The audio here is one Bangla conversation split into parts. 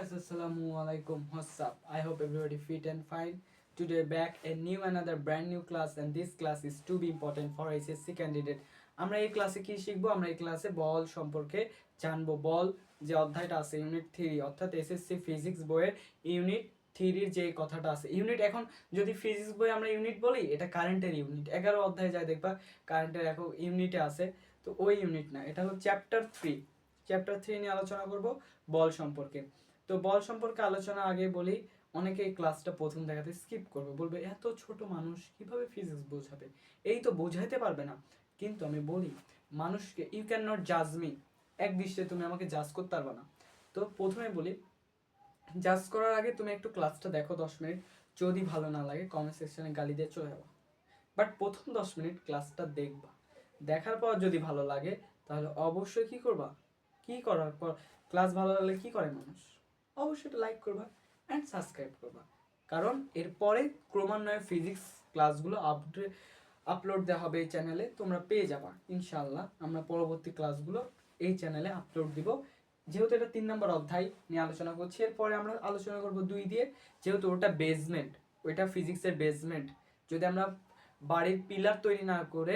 guys, assalamu alaikum. What's up? I hope everybody fit and fine. Today back a new another brand new class, and this class is to be important for SSC candidate. আমরা এই ক্লাসে কি শিখবো? আমরা এই ক্লাসে বল সম্পর্কে জানবো। বল যে অধ্যায়টা আছে ইউনিট 3 অর্থাৎ এসএসসি ফিজিক্স বইয়ের ইউনিট 3 যে কথাটা আছে। ইউনিট এখন যদি ফিজিক্স বই আমরা ইউনিট বলি, এটা কারেন্টের ইউনিট 11 অধ্যায়ে যায় দেখবা কারেন্টের এখন ইউনিটে আছে। তো ওই ইউনিট না, এটা হলো চ্যাপ্টার 3 নিয়ে আলোচনা করব বল সম্পর্কে। তো বল সম্পর্কে আলোচনা আগে বলি, অনেকে এই ক্লাসটা প্রথম দেখাতে স্কিপ করবে, বলবে এত ছোট মানুষ কিভাবে ফিজিক্স বোঝাবে, এই তো বোঝাইতে পারবে না। কিন্তু আমি বলি মানুষকে ইউ ক্যান নট জাজ মি, এক দৃষ্টিতে তুমি আমাকে জাজ করতে পারবে না। তো প্রথমে বলি, জাজ করার আগে তুমি একটু ক্লাসটা দেখো 10 মিনিট, যদি ভালো না লাগে কমেন্ট সেকশনে গালি দিয়ে চলে যাবো। বাট প্রথম 10 মিনিট ক্লাসটা দেখবা, দেখার পর যদি ভালো লাগে তাহলে অবশ্যই কি করবা, কি করার পর ক্লাস ভালো লাগলে কি করে মানুষ, অবশ্যই এটা লাইক করবা অ্যান্ড সাবস্ক্রাইব করবা। কারণ এরপরে ক্রমান্বয়ে ফিজিক্স ক্লাসগুলো আপলোড দেওয়া হবে এই চ্যানেলে, তোমরা পেয়ে যাবা ইনশাল্লাহ। আমরা পরবর্তী ক্লাসগুলো এই চ্যানেলে আপলোড দিব। যেহেতু এটা 3 নম্বর অধ্যায় নিয়ে আলোচনা করছি, এরপরে আমরা আলোচনা করব 2 দিয়ে, যেহেতু ওটা বেসমেন্ট, ওইটা ফিজিক্সের বেসমেন্ট। যদি আমরা বাড়ির পিলার তৈরি না করে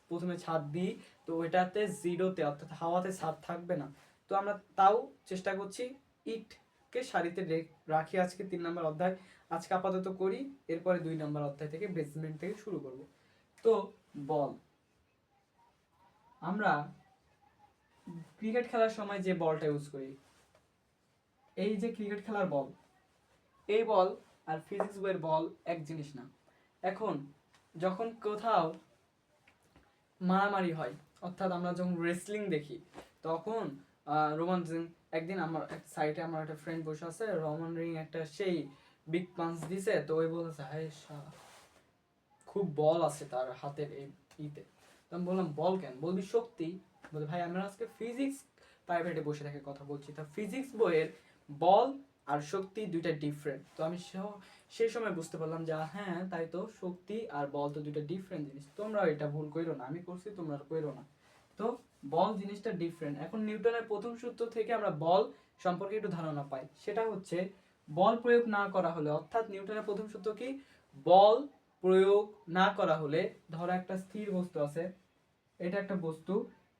প্রথমে ছাদ দিই, তো ওইটাতে জিরোতে অর্থাৎ হাওয়াতে ছাদ থাকবে না। তো আমরা তাও চেষ্টা করছি ইটকে সারিতে রাখি। আজকে 3 নম্বর অধ্যায় আজকে আপাতত করি, এরপরে 2 নম্বর অধ্যায় থেকে বেসমেন্ট থেকে শুরু করব। তো বল, আমরা ক্রিকেট খেলার সময় যে বলটা ইউজ করি, এই যে ক্রিকেট খেলার বল, এই বল আর ফিজিক্স বইয়ের বল এক জিনিস না। এখন যখন কোথাও মারামারি হয়, অর্থাৎ আমরা যখন রেসলিং দেখি, তখন রোমান রিং, একদিন আমার এক সাইডে আমার একটা ফ্রেন্ড বসে আছে, রোমান রিং একটা সেই বিগ পাঞ্চ দিছে, তো ওই বলতেছে হায় খুব বল আছে তার হাতের এই ইতে। তো আমি বললাম বল কেন, বলবি শক্তি। বলে ভাই আমরা আজকে ফিজিক্স প্রাইভেটে বসে থেকে কথা বলছি, তা ফিজিক্স বইয়ের বল আর শক্তি দুইটা ডিফারেন্ট। তো আমি সেই সময় বুঝতে পারলাম যে হ্যাঁ তাই তো, শক্তি আর বল তো দুইটা ডিফারেন্ট জিনিস, তোমরা এটা ভুল করো না, আমি করছি তোমরা করো না। তো বল জিনিসটা ডিফারেন্ট। এখন নিউটনের প্রথম সূত্র থেকে আমরা বল সম্পর্কে একটু ধারণা পাই, সেটা হচ্ছে বল প্রয়োগ না করা হলে, অর্থাৎ নিউটনের প্রথম সূত্র কি, বল প্রয়োগ না করা হলে, ধরো একটা স্থির বস্তু আছে, এটা একটা বস্তু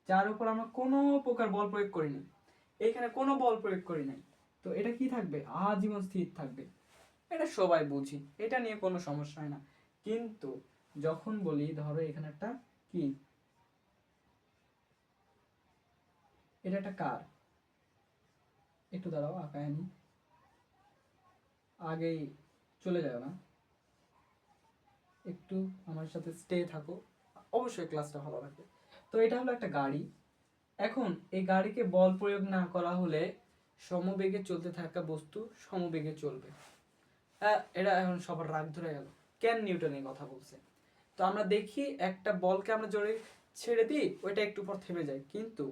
যার উপর আমরা কোনো প্রকার বল প্রয়োগ করিনি, এখানে কোনো বল প্রয়োগ করি নাই, তো এটা কি থাকবে, আজীবন স্থির থাকবে। এটা সবাই বুঝি, এটা নিয়ে কোনো সমস্যা হয় না। কিন্তু যখন বলি ধরো এখানে একটা কি, এটা একটা কার, একটু দাঁড়াও আঁকায় আনি, আগেই চলে যাবে না, একটু আমার সাথে স্টে থাকো, অবশ্যই ক্লাসটা ভালো লাগবে। তো এটা হলো একটা গাড়ি। এখন এই গাড়িকে বল প্রয়োগ না করা হলে সমবেগে চলতে থাকা বস্তু সমবেগে চলবে। এটা এখন সবার রাগ ধরে গেল, কেন নিউটন এই কথা বলছে। তো আমরা দেখি একটা বলকে আমরা জোরে ছেড়ে দিই, ওইটা একটু পর থেমে যায়, কিন্তু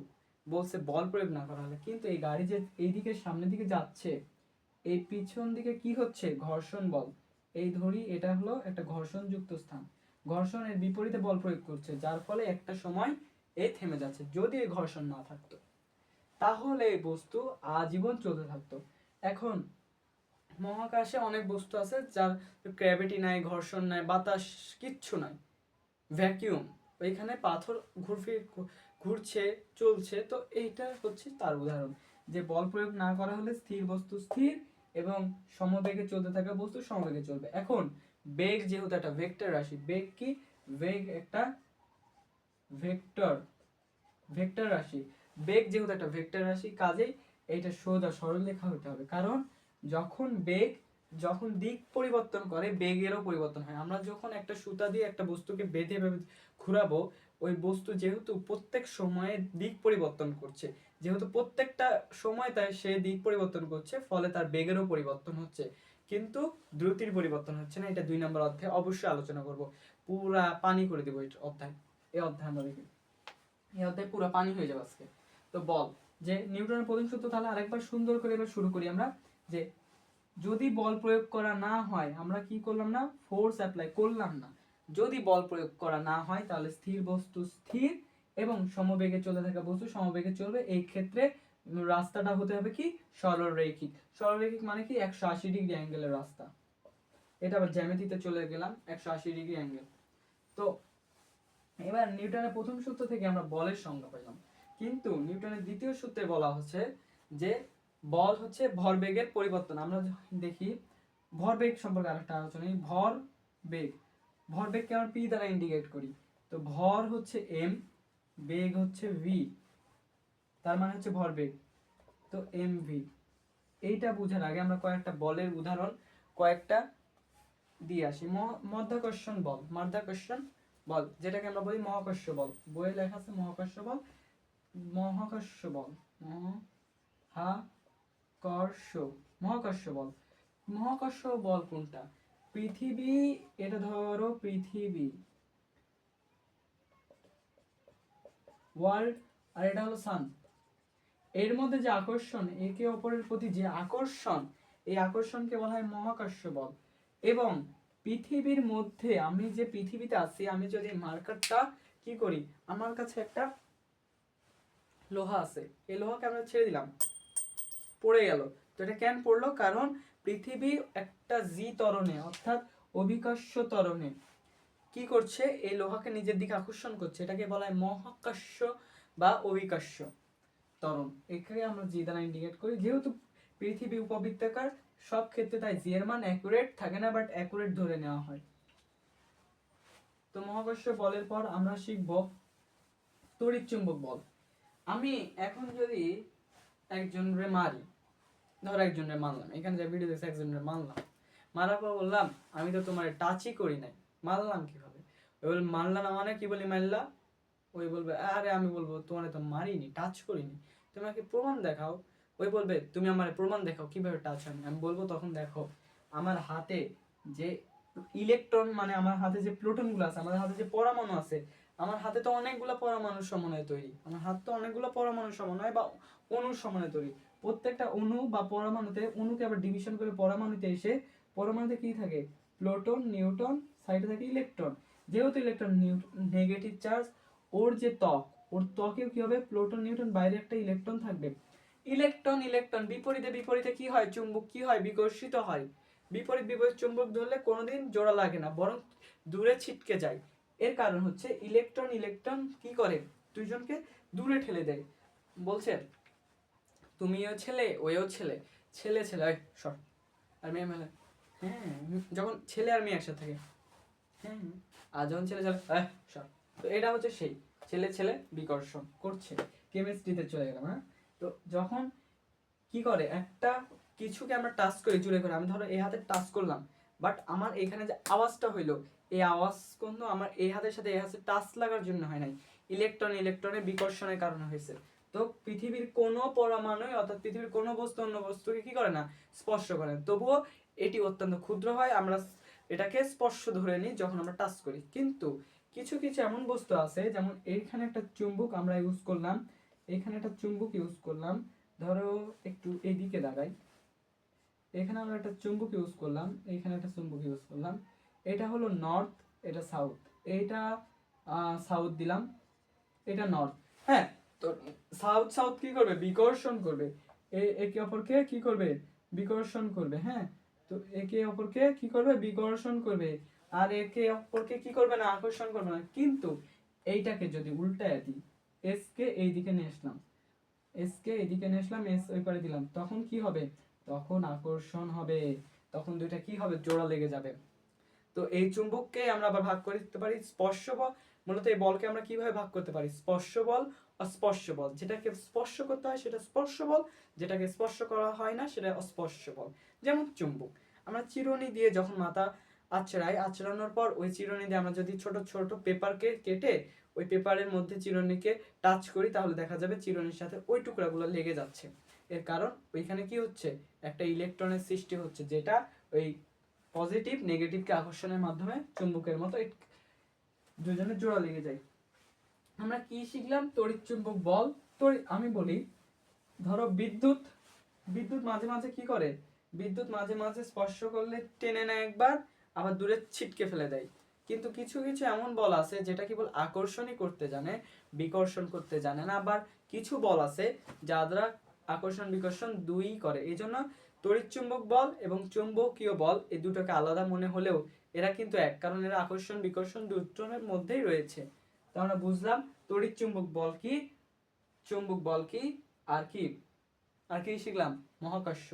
বলছে বল প্রয়োগ না করা হলে। কিন্তু এই গাড়ি যে এইদিকে সামনের দিকে যাচ্ছে, এই পিছন দিকে কি হচ্ছে, ঘর্ষণ বল। এই ধরি এটা হলো একটা ঘর্ষণযুক্ত স্থান, ঘর্ষণের বিপরীতে বল প্রয়োগ করছে, যার ফলে একটা সময় এই থেমে যাচ্ছে। যদি এই ঘর্ষণ না থাকতো তাহলে এই বস্তু আজীবন চলতে থাকতো। এখন মহাকাশে অনেক বস্তু আছে যার গ্র্যাভিটি নাই, ঘর্ষণ নাই, বাতাস কিচ্ছু নাই, ভ্যাকিউম, ওইখানে পাথর ঘুরছে চলছে। তো এইটা হচ্ছে তার উদাহরণ, যে বল প্রয়োগ না করা হলে স্থির বস্তু স্থির এবং সমবেগে চলতে থাকা বস্তু সমবেগে চলবে। এখন বেগ যেহেতু একটা ভেক্টর রাশি, বেগ কি, বেগ একটা ভেক্টর ভেক্টর রাশি, বেগ যেহেতু একটা ভেক্টর রাশি, কাজেই এইটা সোজা সরল লেখা হতে হবে। কারণ যখন বেগ যখন দিক পরিবর্তন করে, বেগেরও পরিবর্তন হয়। আমরা যখন একটা সুতা দিয়ে একটা বস্তুকে বেঁধে ঘুরাবো, ওই বস্তু যেহেতু প্রত্যেক সময়ে দিক পরিবর্তন করছে, যেহেতু প্রত্যেকটা সময় তাই সে দিক পরিবর্তন করছে, ফলে তার বেগেরও পরিবর্তন হচ্ছে, কিন্তু দ্রুতির পরিবর্তন হচ্ছে না। এটা 2 নম্বর অধ্যায়ে অবশ্যই আলোচনা করব, পুরা পানি করে দেবো এই অধ্যায়। এই অধ্যায় আমরা দেখি, এই অধ্যায় পুরো পানি হয়ে যাবে আজকে। তো বল, যে নিউটনের প্রথম সূত্র, তাহলে আরেকবার সুন্দর করে এবার শুরু করি আমরা, যে যদি বল প্রয়োগ করা না হয়, আমরা কি করলাম না, ফোর্স অ্যাপ্লাই করলাম না। যদি বল প্রয়োগ করা না হয় তাহলে স্থির বস্তু স্থির এবং সমবেগে চলতে থাকা বস্তু সমবেগে চলবে। এই ক্ষেত্রে রাস্তাটা হতে হবে কি সরলরৈখিক। সরলরৈখিক মানে কি 180 ডিগ্রি অ্যাঙ্গেলের রাস্তা। এটা আবার জ্যামিতিতে চলে গেলাম, 180 ডিগ্রি অ্যাঙ্গেল। তো এবার নিউটনের প্রথম সূত্র থেকে আমরা বলের সংজ্ঞা পেলাম, কিন্তু নিউটনের দ্বিতীয় সূত্রে বলা হচ্ছে যে বল হচ্ছে ভরবেগের পরিবর্তন। আমরা দেখি ভরবেগ সম্পর্কে আরেকটা আলোচনা, ভরবেগ, ভরবেগকে আমরা পি দ্বারা ইন্ডিকেট করি। তো ভর হচ্ছে এম, বেগ হচ্ছে ভি, তার মানে হচ্ছে ভরবেগ। তো এম ভি, এইটা বোঝার আগে আমরা কয়েকটা বলের উদাহরণ কয়েকটা দিয়ে আসি। মাধ্যাকর্ষণ বল, মাধ্যাকর্ষণ বল যেটাকে আমরা বলি মহাকর্ষ বল, বইয়ে লেখা আছে মহাকর্ষ বল, মহাকর্ষ বল, মহাকর্ষ, মহাকর্ষ বল। মহাকর্ষ বল কোনটা? পৃথিবী, এটা ধরো পৃথিবী, ওয়ার্ল্ড, আর এটা হলো সান। এর মধ্যে যে আকর্ষণ, একে অপরের প্রতি যে আকর্ষণ, এই আকর্ষণকে বলা হয় মহাকর্ষ বল। এবং পৃথিবীর মধ্যে আমি যে পৃথিবীতে আছি, আমি যদি মার্কারটা কি করি, আমার কাছে একটা লোহা আছে, এই লোহাকে আমরা ছেড়ে দিলাম, পড়ে গেল। তো এটা কেন পড়লো? কারণ পৃথিবী একটা জি ত্বরণে অর্থাৎ অভিকর্ষ ত্বরণে কি করছে, এই লোহাকে নিজের দিকে আকর্ষণ করছে, এটাকে বলা হয় মহাকর্ষ বা অভিকর্ষ ত্বরণ। এখানে আমরা জি দ্বারা ইন্ডিকেট করি। যেহেতু পৃথিবী উপবৃত্তাকার, সব ক্ষেত্রে তাই জি এর মান অ্যাকুরেট থাকে না, বাট অ্যাকুরেট ধরে নেওয়া হয়। তো মহাকর্ষ বলের পর আমরা শিখব তড়িৎ চুম্বক বল। আমি এখন যদি একজনরে মারি, ধর একজনরে মারলাম, এখানে যে ভিডিও দেখছে একজনরে মারলাম, মারার পর বললাম আমি তো তোমার টাচই করি নাই, মারলাম কিভাবে? ওই বল মারলা না মানে কি বলি মারলা, ওই বলবে আরে আমি বলবো তোমার তো মারিনি, টাচ করিনি, তুমি আমাকে প্রমাণ দেখাও। ওই বলবে তুমি আমার প্রমাণ দেখাও কিভাবে টাচ হয়নি। আমি বলবো তখন দেখো আমার হাতে যে ইলেকট্রন, মানে আমার হাতে যে প্রোটন গুলো আছে, আমার হাতে যে পরমাণু আছে, আমার হাতে তো অনেকগুলো পরমাণুর সমন্বয়ে তৈরি, আমার হাত তো অনেকগুলো পরমাণুর সমন্বয় বা অণুর সমন্বয়ে তৈরি। প্রত্যেকটা অণু বা পরমাণুতে, অণুকে আবার ডিভিশন করে পরমাণুতে এসে, পরমাণুতে কি থাকে, প্রোটন, নিউট্রন, সাইডে থাকে ইলেকট্রন। যেহেতু ইলেকট্রন নেগেটিভ চার্জ, ওর যে ত্বক, ওর ত্বকেও কি হবে, প্রোটন নিউট্রন, বাইরে একটা ইলেকট্রন থাকবে। ইলেকট্রন ইলেকট্রন বিপরীতে বিপরীতে কি হয়, চুম্বক কি হয়, বিকর্ষিত হয়। বিপরীত বিপরীত চুম্বক ধরলে কোনোদিন জোড়া লাগে না, বরং দূরে ছিটকে যায়। এর কারণ হচ্ছে ইলেকট্রন ইলেকট্রন কি করে, দুইজনকে দূরে ঠেলে দেয়। বলছে তুমিও ছেলে ওও ছেলে, ছেলে ছেলে সর, আর মেয়ে মেলে, হ্যাঁ, যখন ছেলে আর মেয়ে একসাথে থাকে, হ্যাঁ, আর যখন ছেলে ছেলে সর। তো এটা হচ্ছে সেই ছেলে ছেলে বিকর্ষণ করছে। কেমিস্ট্রিতে চলে গেলাম। হ্যাঁ, তো যখন কি করে, একটা কিছুকে আমরা টাচ করি জুড়ে করে, আমি ধরো এই হাতে টাচ করলাম, বাট আমার এখানে যে আওয়াজটা হইলো, এই আওয়াজ কিন্তু আমার এই হাতের সাথে এই হাতে টাচ লাগার জন্য হয় নাই, ইলেকট্রন ইলেকট্রনের বিকর্ষণের কারণে হয়েছে। তো পৃথিবীর কোনো পরমাণুই, অর্থাৎ পৃথিবীর কোনো বস্তু অন্য বস্তুকে কি করে না, স্পর্শ করে না। তবুও এটি অত্যন্ত ক্ষুদ্র হয়, আমরা এটাকে স্পর্শ ধরে নিই যখন আমরা টাচ করি। কিন্তু কিছু কিছু এমন বস্তু আছে, যেমন এইখানে একটা চুম্বক আমরা ইউজ করলাম, এখানে একটা চুম্বক ইউজ করলাম, ধরো একটু এদিকে দাঁড়াই, এখানে আমরা একটা চুম্বক ইউজ করলাম, এখানে একটা চুম্বক ইউজ করলাম, এটা হলো নর্থ, এটা সাউথ, এইটা সাউথ দিলাম, এটা নর্থ। হ্যাঁ, তো সাউথ সাউথ কি করবে, বিকর্ষণ করবে, একে অপরকে কি করবে, বিকর্ষণ করবে। হ্যাঁ, তো একে অপরকে কি করবে, বিকর্ষণ করবে, আর একে অপরকে কি করবে না, আকর্ষণ করবে না। কিন্তু এইটাকে যদি উল্টায় দিই, এস কে এই দিকে নিয়ে আসলাম, এস কে এদিকে নিয়ে আসলাম, এস ওই পারে দিলাম, তখন কি হবে, তখন আকর্ষণ হবে, তখন দুইটা কি হবে, জোড়া লেগে যাবে। তো এই চুম্বককে আমরা আবার ভাগ করে দিতে পারি স্পর্শ বল। মূলত এই বলকে আমরা কিভাবে ভাগ করতে পারি, স্পর্শ বল, অস্পর্শ বল। যেটাকে স্পর্শ করতে হয় সেটা স্পর্শ বল, যেটাকে স্পর্শ করা হয় না সেটা অস্পর্শ বল। যেমন চুম্বক, আমরা চিরুনি দিয়ে যখন মাথা আঁচড়াই, আঁচড়ানোর পর ওই চিরুনি দিয়ে আমরা যদি ছোট ছোট পেপারকে কেটে ওই পেপারের মধ্যে চিরুনিকে টাচ করি, তাহলে দেখা যাবে চিরুনির সাথে ওই টুকরাগুলো লেগে যাচ্ছে। এর কারণ ওইখানে কি হচ্ছে, একটা ইলেকট্রনের সৃষ্টি হচ্ছে, যেটা ওই পজিটিভ নেগেটিভকে আকর্ষণের মাধ্যমে চুম্বকের মতো দুজনের জোড়া লেগে যায়। আমরা কি শিখলাম, তড়িৎ চুম্বক বল। আমি বলি ধরো বিদ্যুৎ, বিদ্যুৎ মাঝে মাঝে কি করে, বিদ্যুৎ মাঝে মাঝে স্পর্শ করলে টেনে নেয় একবার, আবার দূরে ছিটকে ফেলে দেয়। কিন্তু কিছু কিছু এমন বল আছে যেটা কেবল আকর্ষণই করতে জানে, বিকর্ষণ করতে জানে না। আবার কিছু বল আছে যারা আকর্ষণ বিকর্ষণ দুই করে। এই জন্য তড়িৎচুম্বক বল এবং চৌম্বকীয় বল এই দুটোকে আলাদা মনে হলেও এরা কিন্তু এক, কারণ এরা আকর্ষণ বিকর্ষণ দুটোর মধ্যেই রয়েছে। তো আমরা বুঝলাম তড়িৎচুম্বক বল কি, চৌম্বক বল কি, আর কি আর কি শিখলাম, মহাকর্ষ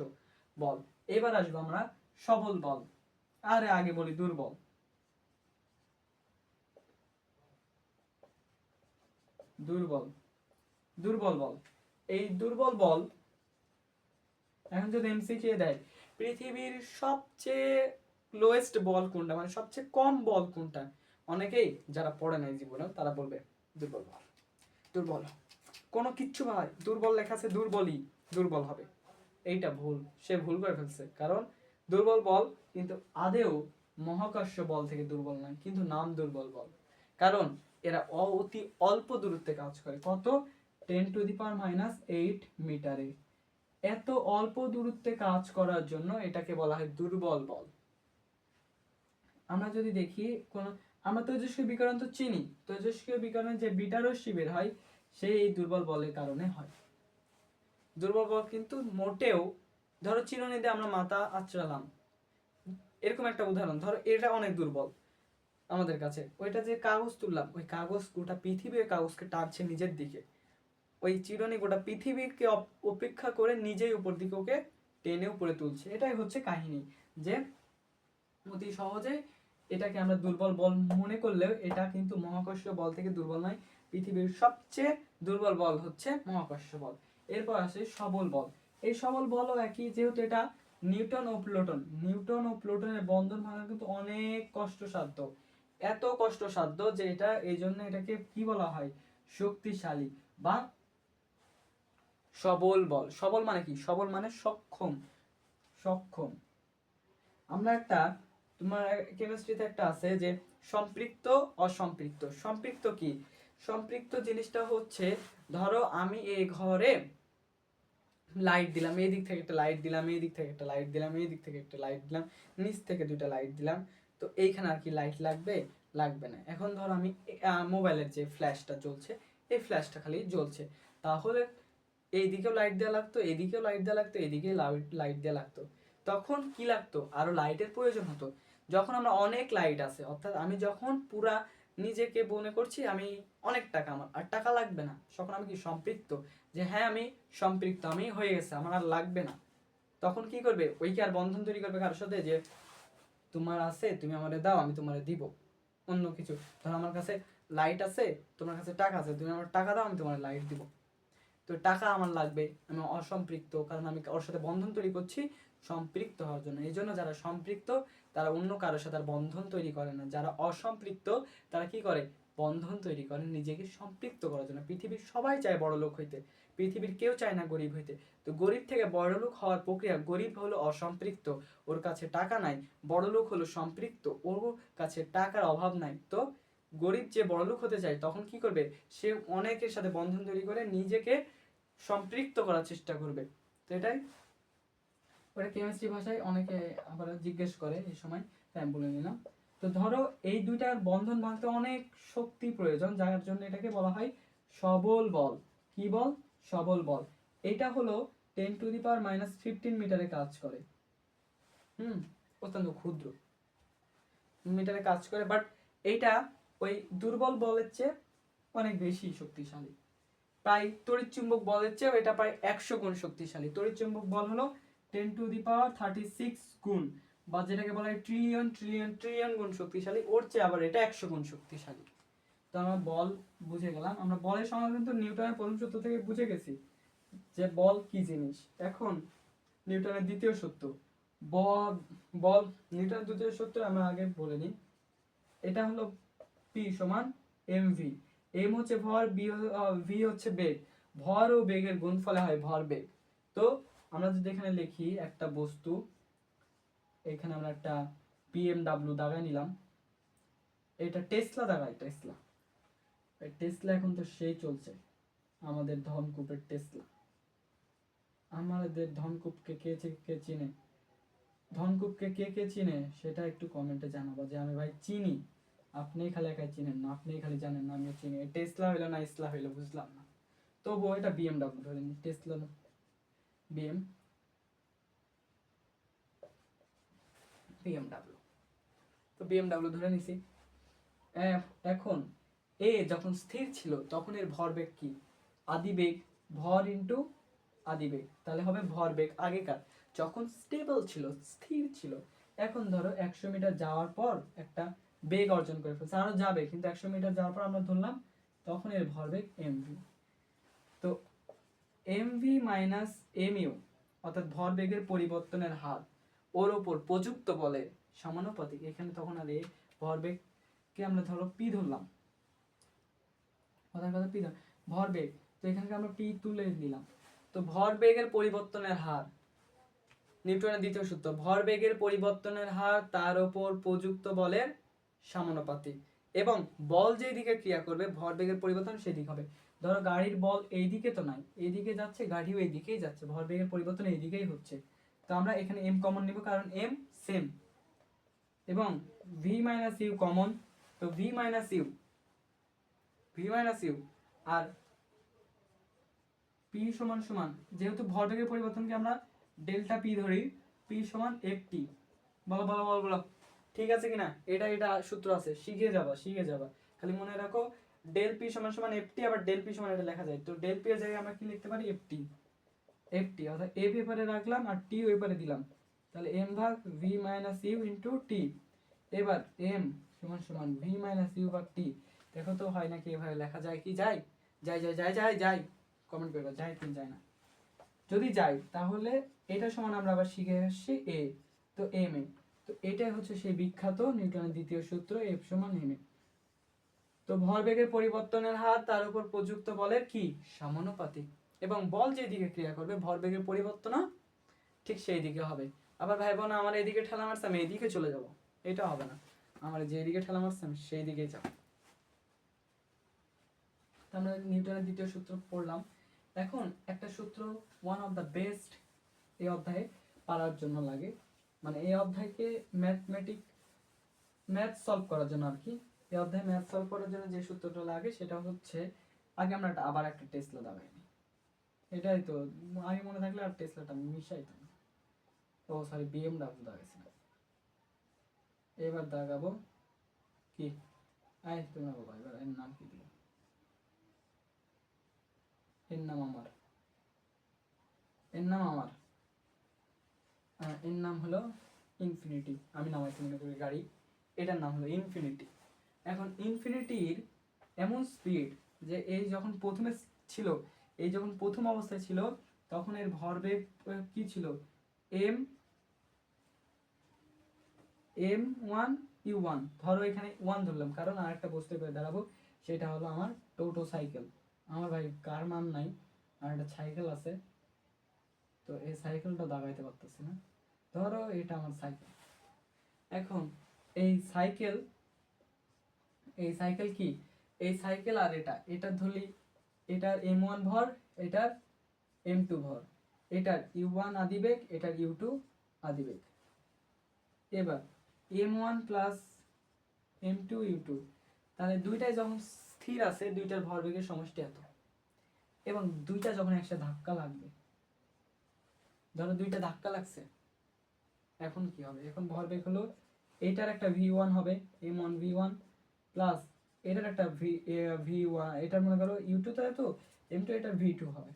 বল। এবার আসবো আমরা সবল বল, আরে আগে বলি দুর্বল। দুর্বল দুর্বল বল, এই দুর্বল বল এখন যদি এমসিকিউ দেয় পৃথিবীর সবচেয়ে লোয়েস্ট বল কোনটা, মানে সবচেয়ে কম বল কোনটা, অনেকেই যারা পড়ে নাই জীবনে তারা বলবে দুর্বল বল। দুর্বল কোনো কিচ্ছু ভাই, দুর্বল লেখা আছে দুর্বলই, দুর্বল হবে, এইটা ভুল, সে ভুল করে ফেলছে। কারণ দুর্বল বল কিন্তু আদেও মহাকর্ষ বল থেকে দুর্বল নয়, কিন্তু নাম দুর্বল বল, কারণ এরা অতি অল্প দূরত্বে কাজ করে। কত? 10⁻⁸ মিটারে। এত অল্প দূরত্বে কাজ করার জন্য এটাকে বলা হয় দুর্বল বল। আমরা যদি দেখি কোন, আমরা তেজস্ক্রিয় বিকিরণ তো চিনি, তেজস্ক্রিয় বিকিরণে যে বিটা রশ্মি বের হয় সেই এই দুর্বল বলের কারণে হয়। দুর্বল বল কিন্তু মোটেও, ধরো চিরুনি দিয়ে আমরা মাথা আঁচড়ালাম, এরকম একটা উদাহরণ, ধরো এটা অনেক দুর্বল আমাদের কাছে, ওইটা যে কাগজ তুললাম, ওই কাগজ গোটা পৃথিবীর কাগজকে টানছে নিজের দিকে, ওই চিরুনি গোটা পৃথিবীকে উপেক্ষা করে নিজেই উপর দিকে ওকে টেনে উপরে তুলছে। এটাই হচ্ছে কাহিনী, যে অতি সহজে এটাকে আমরা দুর্বল বল মনে করলেও এটা কিন্তু মহাকর্ষীয় বল থেকে দুর্বল নয়। পৃথিবীর সবচেয়ে দুর্বল বল হচ্ছে মহাকর্ষ বল। এরপর আসে সবল বল। এই সবল বলও একই, যেহেতু এটা নিউটন ও প্লুটন, নিউটন ও প্লুটনের বন্ধন ভাঙা কিন্তু অনেক কষ্টসাধ্য, এত কষ্টসাধ্য যে এটা এই জন্য এটাকে কি বলা হয়, শক্তিশালী বা সবল বল। সবল মানে কি? সবল মানে সক্ষম, সক্ষম। আমরা একটা, তোমার কেমিস্ট্রিতে একটা আছে যে সম্পৃক্ত অসম্পৃক্ত। সম্পৃক্ত কি? সম্পৃক্ত জিনিসটা হচ্ছে, ধরো আমি এই ঘরে লাইট দিলাম, এই দিক থেকে একটা লাইট দিলাম, এই দিক থেকে একটা লাইট দিলাম, এই দিক থেকে একটা লাইট দিলাম, নিচ থেকে দুইটা লাইট দিলাম, তো এইখানে আর কি লাইট লাগবে? লাগবে না। এখন ধরো আমি মোবাইলের যে ফ্ল্যাশটা জ্বলছে, এই ফ্ল্যাশটা খালি জ্বলছে, তাহলে এইদিকেও লাইট দেওয়া লাগতো, এদিকেও লাইট দেওয়া লাগতো, এদিকে লাইট দেওয়া লাগতো, তখন কি লাগতো? আরো লাইটের প্রয়োজন হতো। যখন আমরা অনেক লাইট আছে, অর্থাৎ আমি যখন পুরা নিজেকে মনে করছি আমি অনেক টাকা, আমার আর টাকা লাগবে না, তখন আমি কি সম্পৃক্ত, যে হ্যাঁ আমি সম্পৃক্ত, আমি হয়ে গেছে, আমার আর লাগবে না, তখন কি করবে? ওই কি আর বন্ধন তৈরি করবে কারোর সাথে, যে তোমার আছে তুমি আমারে দাও, আমি তোমারে দিব অন্য কিছু। ধরো আমার কাছে লাইট আছে, তোমার কাছে টাকা আছে, তুমি আমার টাকা দাও, আমি তোমার লাইট দিব। তো টাকা আমার লাগবে, আমি অসম্পৃক্ত, কারণ আমি ওর সাথে বন্ধন তৈরি করছি সম্পৃক্ত হওয়ার জন্য। এই জন্য যারা সম্পৃক্ত তারা অন্য কারোর সাথে আর বন্ধন তৈরি করে না, যারা অসম্পৃক্ত তারা কি করে? বন্ধন তৈরি করে নিজেকে সম্পৃক্ত করার জন্য। পৃথিবীর সবাই চায় বড় লোক হইতে, পৃথিবীর কেউ চায় না গরিব হইতে। তো গরিব থেকে বড় লোক হওয়ার প্রক্রিয়া, গরিব হলো অসম্পৃক্ত, ওর কাছে টাকা নাই, বড় লোক হলো সম্পৃক্ত, ওর কাছে টাকার অভাব নাই। তো গরিব যে বড় লোক হতে চায় তখন কি করবে? সে অনেকের সাথে বন্ধন তৈরি করে নিজেকে সম্পৃক্ত করার চেষ্টা করবে। তো এটাই, ওটা কেমিস্ট্রি ভাষায় অনেকে আবার জিজ্ঞেস করে এই সময়, তাই আমি বলে নিলাম। তো ধরো এই দুইটার বন্ধন ভাঙতে অনেক শক্তি প্রয়োজন, যার জন্য এটাকে বলা হয় সবল বল। কি বল? সবল বল। এটা হলো 10⁻⁻15 মিটারে কাজ করে। অত্যন্ত ক্ষুদ্র মিটারে কাজ করে, বাট এইটা ওই দুর্বল বলের চেয়ে অনেক বেশি শক্তিশালী, প্রায় তড়িৎচুম্বক বলের চেয়েও এটা প্রায় 100 গুণ শক্তিশালী। তড়িৎচুম্বক বল হলো 10⁻36 গুণ, বা যেটাকে বলা হয় ট্রিলিয়ন ট্রিলিয়ন ট্রিলিয়ন গুণ শক্তিশালী, ওর চেয়ে আবার এটা 100 গুণ শক্তিশালী। তো আমরা বল বুঝে গেলাম, আমরা বলের সংজ্ঞা কিন্তু নিউটনের প্রথম সূত্র থেকে বুঝে গেছি যে বল কি জিনিস। এখন নিউটনের দ্বিতীয় সূত্র, বল বল নিউটনের দ্বিতীয় সূত্র আমরা আগে বলে নিই। এটা হলো পি সমান এমভি। এম হচ্ছে ভর, ভি হচ্ছে বেগ, ভর ও বেগের গুণফলে হয় ভর বেগ। তো আমরা যদি এখানে লিখি একটা বস্তু, এখানে আমরা একটা বিএমডব্লিউ দাগাই নিলাম, এটা টেসলা দাগাই, টেসলা, টেসলা এখন তো সেই চলছে, আমাদের ধনকূপের টেসলা। আমাদের ধনকূপকে কে চিনে? ধনকূপকে কে চিনে সেটা একটু কমেন্টে জানাবো, যে আমি ভাই চিনি, আপনি খালি একাই চিনেন না, আপনি খালি জানেন না আমিও চিনি। টেসলা হইলো না ইসলা হইলো বুঝলাম না, তবুও এটা বিএমডব্লিউ ধরে নি, টেসলা না। BM BMW. তো বিএমডাব্লিউ ধরে নিছি। এখন এ যখন স্থির ছিল তখন এর ভরবেগ কি? আদিবেগ, ভর ইন্টু আদিবেগ, তাহলে হবে ভরবেগ আগেকার। যখন স্টেবল ছিল, স্থির ছিল, এখন ধরো 100 মিটার যাওয়ার পর একটা বেগ অর্জন করে ফেলছে, আরো যাবে, কিন্তু 100 মিটার যাওয়ার পর আমরা ধরলাম তখন এর ভরবেগ এমভি। তো এমভি মাইনাস এমইউ অর্থাৎ ভরবেগের পরিবর্তনের হার ওর ওপর প্রযুক্ত বলের সমানুপাতিক। এখানে তখন আর এই ভরবেগকে আমরা ধরো পি ধরলাম, কথার কথা পি ধর ভরবেগ, তো এখানকে আমরা পি তুলে দিলাম। তো ভরবেগের পরিবর্তনের হার, নিউটনের দ্বিতীয় সূত্র, ভরবেগের পরিবর্তনের হার তার উপর প্রযুক্ত বলের সমানুপাতিক, এবং বল যেই দিকে ক্রিয়া করবে ভরবেগের পরিবর্তন সেই দিক হবে। ধরো গাড়ির বল এই দিকে তো নাই, এই দিকে যাচ্ছে, গাড়িও এই দিকেই যাচ্ছে, ভরবেগের পরিবর্তন এই দিকেই হচ্ছে। তো আমরা এখানে এম কমন নিব কারণ এম সেম, এবং ভি মাইনাস ইউ কমন। তো ভি মাইনাস ইউ আর পি সমান সমান, যেহেতু ভরবেগের পরিবর্তনকে আমরা ডেল্টা পি ধরি, পি সমান এফ টি। বলো বলো বলো বলো, ঠিক আছে কিনা? এটা সূত্র আছে, শিখে যাবা। খালি মনে রাখো ডেল পি সমান সমান এফ টি, আবার ডেল পি সমান এটা লেখা যায়। তো ডেল পি এর জায়গায় আমরা কি লিখতে পারি? এফ টি অর্থাৎ এফ এপারে রাখলাম আর টি ওই পারে দিলাম, তাহলে এম ভাগ V minus you into T. এবার এম সমান সমান ভি মাইনাস ইউ ভাগ টি। দেখো তো হয় নাকি এভাবে লেখা যায় কি? যায় যায় যায় যায় যায় যায় কমেন্ট করবে, যায় কি যায় না। যদি যাই তাহলে এটা সমান আমরা আবার শিখে আসছি এ, তো এম এ। তো এটাই হচ্ছে সেই বিখ্যাত নিউটনের দ্বিতীয় সূত্র, এফ সমান এম এ। তো ভরবেগের পরিবর্তনের হার তার উপর প্রযুক্ত বলের কি? সমানুপাতিক, এবং বল যে দিকে ক্রিয়া করবে ভরবেগের পরিবর্তনও ঠিক সেই দিকে হবে। আবার ভাইবো না আমার এইদিকে ঠেলা মারছে আমি এইদিকে চলে যাব, এটা হবে না, আমার যে দিকে ঠেলা মারছে আমি সেই দিকেই যাব। আমরা নিউটনের দ্বিতীয় সূত্র পড়লাম। এখন একটা সূত্র ওয়ান অফ দ্য বেস্ট এই অধ্যায়ে পারার জন্য লাগে, মানে এই অধ্যায়কে ম্যাথ সলভ করার জন্য আর কি। এই অধ্যায়ে ম্যাথ সলভ করার জন্য যে সূত্রটা লাগে সেটা হচ্ছে, আগে আমরা আবার একটা টেসলা দাগাই নিই। এটাই তো আগে মনে থাকলে আর টেসলাটা মিশাইতো না। ও সরি, বিএমডাব্লিউ দাগাইছি না। এবার দাগাবো কি? আই তুমি বাবা, এবার এর নাম কি দিল? এর নাম আমার এর নাম হলো ইনফিনিটি। আমি নামাইছি মনে করি গাড়ি, এটার নাম হলো ইনফিনিটি। এখন ইনফিনিটির এমন স্পিড যে এই যখন প্রথমে ছিল, এই যখন প্রথম অবস্থায় ছিল তখন এর ভরবেগ কি ছিল? M one U one. ধরো এখানে ওয়ান ধরলাম কারণ আর একটা বস্তু করে দাঁড়াবো, সেটা হলো আমার টোটো সাইকেল। আমার ভাই কার মান নাই, আর একটা সাইকেল আছে, তো এই সাইকেলটা দাগাইতে পারতেছি না। ধরো এটা আমার সাইকেল। এখন এই সাইকেল কি? এই সাইকেল আর এটা ধরলি, এটার এম ওয়ান ভর, এটার এম টু ভর, এটার ইউ ওয়ান আদিবেগ, এটার ইউ টু আদিবেগ। এবার M one plus M two U two, তাহলে দুইটাই যখন স্থির আছে দুইটার ভরবেগের সমষ্টি এত, এবং দুইটা যখন একসাথে ধাক্কা লাগবে, ধরো দুইটা ধাক্কা লাগছে, এখন কি হবে? এখন ভরবেগ হলো এটার একটা ভি ওয়ান হবে, M one V one, plus এটার একটা ভি ওয়ান, এটার মনে করো ইউ টু, তাই তো এম টু, এটার ভি টু হবে।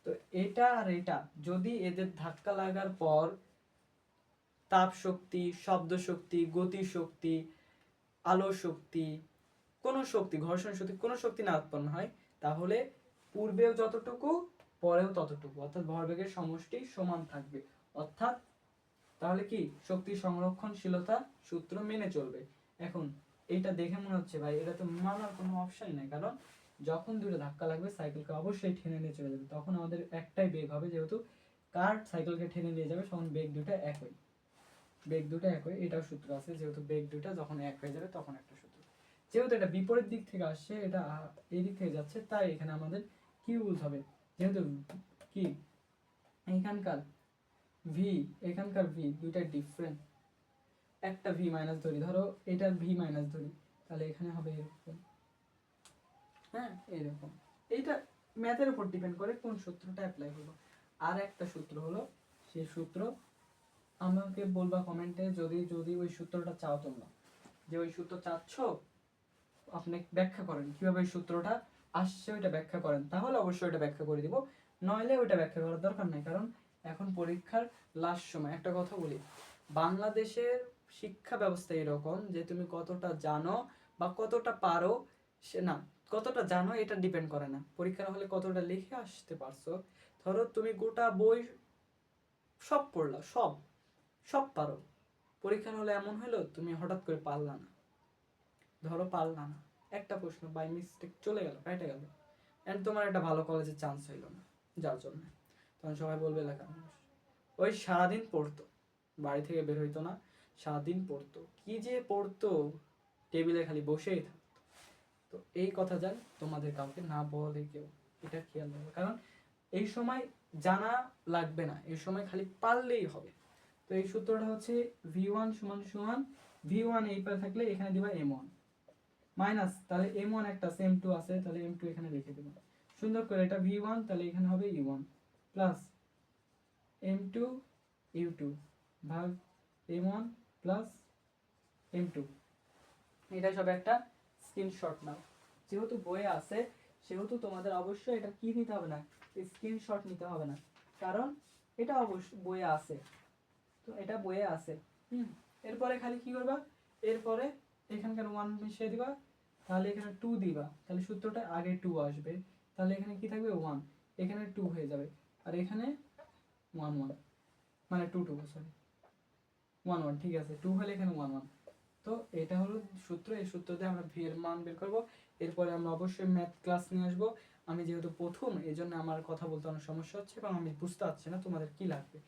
তো এটা আর এটা যদি এদের ধাক্কা লাগার পর তাপ শক্তি, শব্দ শক্তি, গতি শক্তি, আলো শক্তি, কোনো শক্তি, ঘর্ষণ শক্তি, কোনো শক্তি না উৎপন্ন হয়, তাহলে পূর্বেও যতটুকু পরেও ততটুকু, অর্থাৎ ভরবেগের সমষ্টি সমান থাকবে। অর্থাৎ তাহলে কি শক্তি সংরক্ষণশীলতা সূত্র মেনে চলবে। এখন এটা দেখে মনে হচ্ছে ভাই এটা তো মানার কোনো অপশন নেই, কারণ যখন দুটো ধাক্কা লাগবে সাইকেলকে অবশ্যই ঠেনে নিয়ে চলে যাবে, তখন আমাদের একটাই বেগ হবে, যেহেতু কার সাইকেলকে ঠেনে নিয়ে যাবে তখন বেগ দুটো একই, এটাও সূত্র আছে, যেহেতু বেগ দুটো যখন এক হয়ে যাবে তখন একটা সূত্র। যেহেতু এটা বিপরীত দিক থেকে আসছে, এটা এই দিক থেকে যাচ্ছে, তাই এখানে আমাদের কি ইউজ হবে? যেহেতু কি এখানকার ভি দুইটা ডিফারেন্ট, একটা ভি মাইনাস ধরি, ধরো এটার ভি মাইনাস ধরি, তাহলে এখানে হবে এরকম, হ্যাঁ এরকম। এইটা ম্যাথের উপর ডিপেন্ড করে কোন সূত্রটা অ্যাপ্লাই করবো। আর একটা সূত্র হলো, সেই সূত্র আমাকে বলবা কমেন্টে যদি যদি ওই সূত্রটা চাও তোমরা, যে ওই সূত্র চাচ্ছ আপনি ব্যাখ্যা করেন কিভাবে ওই সূত্রটা আসছে, ওইটা ব্যাখ্যা করেন, তাহলে অবশ্যই ওইটা ব্যাখ্যা করে দিব, নইলে ওইটা ব্যাখ্যা করার দরকার নাই। কারণ এখন পরীক্ষার লাস্ট সময়। একটা কথা বলি, বাংলাদেশের শিক্ষা ব্যবস্থা এরকম যে তুমি কতটা জানো বা কতটা পারো, সে না, কতটা জানো এটা ডিপেন্ড করে না, পরীক্ষার হলে কতটা লিখে আসতে পারছো। ধরো তুমি গোটা বই সব পড়লা, সব সব পারো, পরীক্ষার হলে এমন হলো তুমি হঠাৎ করে পারলা না, ধরো পারলা না, একটা প্রশ্ন বাই মিস্টেক চলে গেল, কেটে গেল, এন্ড তোমার একটা ভালো কলেজে চান্স হইলো না, যার জন্য তখন সবাই বলবে লেখা মানুষ ওই সারাদিন পড়তো, বাড়ি থেকে বের হইতো না, সারাদিন পড়তো, কি যে পড়তো, টেবিলে খালি বসেই থাকতো। তো এই কথা যান তোমাদের কাউকে না বলে কেউ, এটা খেয়াল রাখবে। কারণ এই সময় জানা লাগবে না, এই সময় খালি পারলেই হবে। তো এই সূত্রটা হচ্ছে v1 সমান সমান v1 এই পারে থাকলে এখানে দিবা m1 মাইনাস, তাহলে m1 একটা আছে, m2 আছে, তাহলে m2 এখানে লিখে দেব সুন্দর করে, এটা v1 তাহলে এখানে হবে u1 প্লাস m2 u2 ভাগ m1 প্লাস m2। এটা সব একটা স্ক্রিনশট নাও, যেহেতু বইয়ে আছে সেহেতু তোমাদের অবশ্যই এটা কি নিতে হবে না, স্ক্রিনশট নিতে হবে না, কারণ এটা অবশ্যই বইয়ে আছে। তো এটা বইয়ে আছে। এরপরে খালি কি করবা, এরপরে এখানকার 1 মিশিয়ে দিবা, তাহলে এখানে 2 দিবা, তাহলে সূত্রটা আগে 2 আসবে, তাহলে এখানে কি থাকবে 1, এখানে 2 হয়ে যাবে, আর এখানে 1 1 মানে 2 2 সরি 1 1, ঠিক আছে, 2 হলে এখানে 1 1। তো এটা হলো সূত্র, এই সূত্র দিয়ে আমরা ভি এর মান বের করব। এরপরে আমরা অবশ্যই ম্যাথ ক্লাস নিয়ে আসবো। আমি যেহেতু প্রথম, এই জন্য আমার কথা বলতে অনেক সমস্যা হচ্ছে এবং আমি বুঝতে পারছি না তোমাদের কি লাগবে,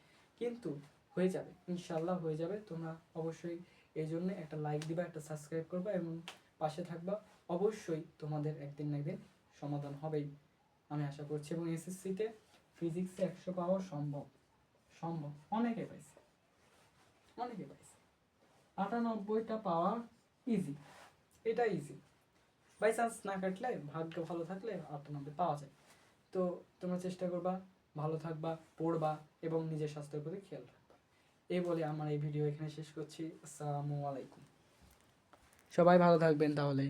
কিন্তু হয়ে যাবে ইনশাল্লাহ, হয়ে যাবে। তোমরা অবশ্যই এই জন্য একটা লাইক দিবা, একটা সাবস্ক্রাইব করবা এবং পাশে থাকবা, অবশ্যই তোমাদের একদিন না একদিন সমাধান হবেই আমি আশা করছি। এবং এসএসসিতে ফিজিক্সে 100 পাওয়া সম্ভব, সম্ভব, অনেকে পাইছে, অনেকে পাইছে, 98টা পাওয়া ইজি, এটা ইজি, বাই চান্স না কাটলে, ভাগ্য ভালো থাকলে 98 পাওয়া যায়। তো তোমরা চেষ্টা করবা, ভালো থাকবা, পড়বা এবং নিজের স্বাস্থ্যের প্রতি খেয়াল রাখবা। এই বলে আমার এই ভিডিও এখানে শেষ করছি। আসসালামু আলাইকুম, সবাই ভালো থাকবেন তাহলে।